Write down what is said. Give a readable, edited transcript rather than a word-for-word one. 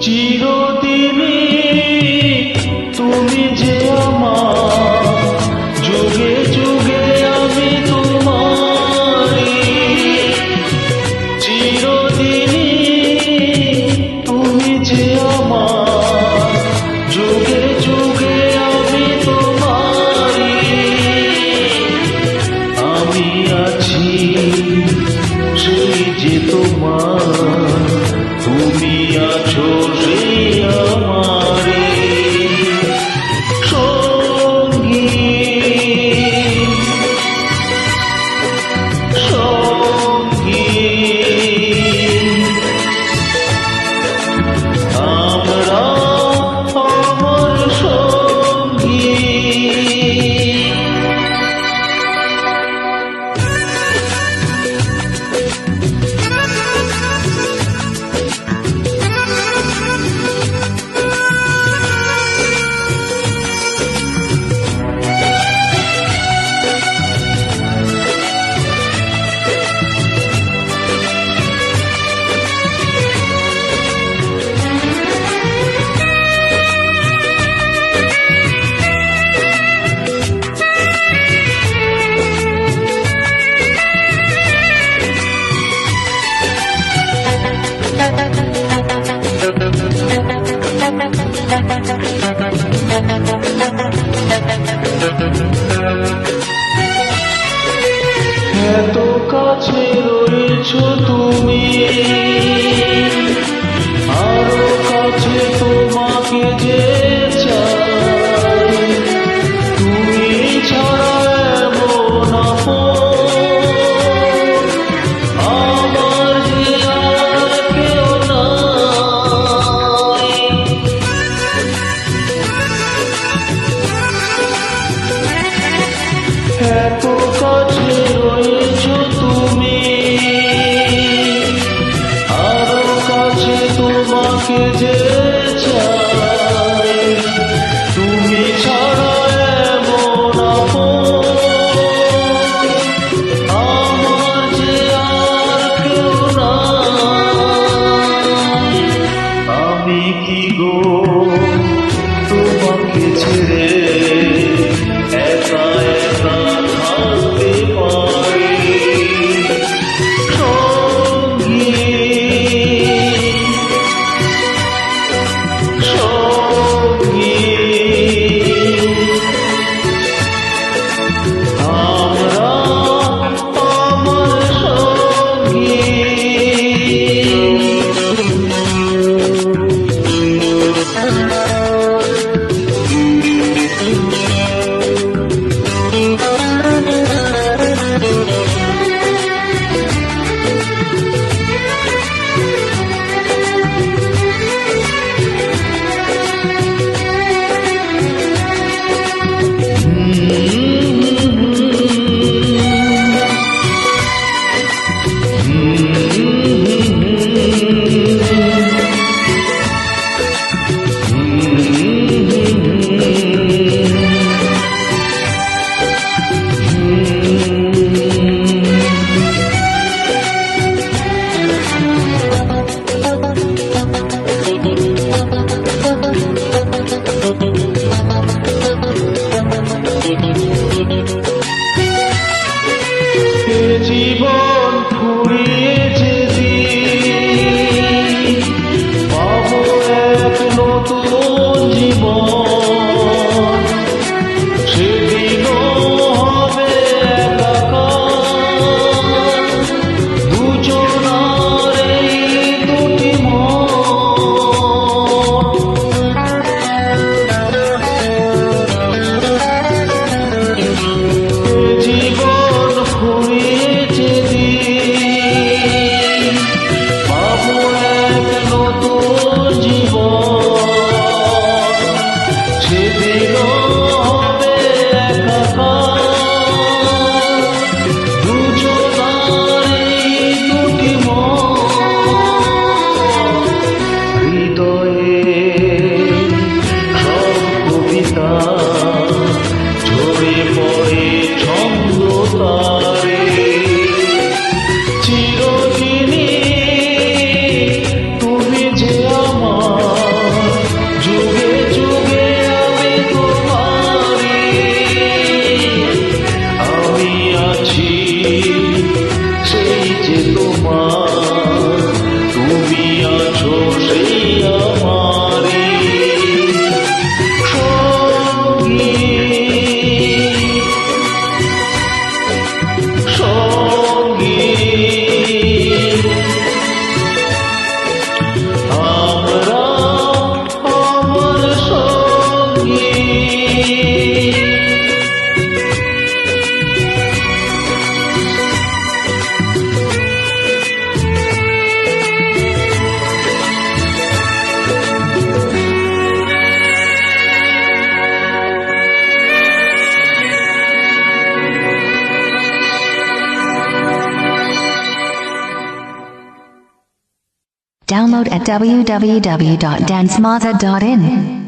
চিরদিনই তুমি যে আমার, যুগে যুগে আমি তোমারি। চিরদিনই তুমি যে আমার, যুগে যুগে আমি তোমারি। আমি আছি সেই যে তোমার, তুমি আছো সেই আমারে সঙ্গী। সঙ্গী আমরা আমার সঙ্গী। এত কাছে রয়েছো তুমি, আরো কাছে তোমাকে যে চাই। তুমি ছাড়া এমন আপন আমার যে আর কেউ নাই। এত কাছে রয়েছো তুমি, আরো কাছে তোমাকে যে চাই। তুমি ছাড়া এমন আপন আমার যে আর কেউ নাই। আমি কি গো তোমাকে ছেড়ে একা একা থাকতে পারি? সঙ্গী সঙ্গী আমরা আমার সঙ্গী। জীবন ফুরিয়ে যেদি পাবো এক নতুন জীবন, সেদিনও হবে একাকার দুজনার এই দুটি মন। জীবন ফুরিয়ে যেদি পাবো এক নতুন জীবন, সেদিনও হবে একাকার দুজনার এই দুটি মন। হৃদয়ে সব কবিতা ঝরে পড়ে ছন্দ তারে। চিরদিনই তুমি যে আমার, Download at www.dancemaza.in.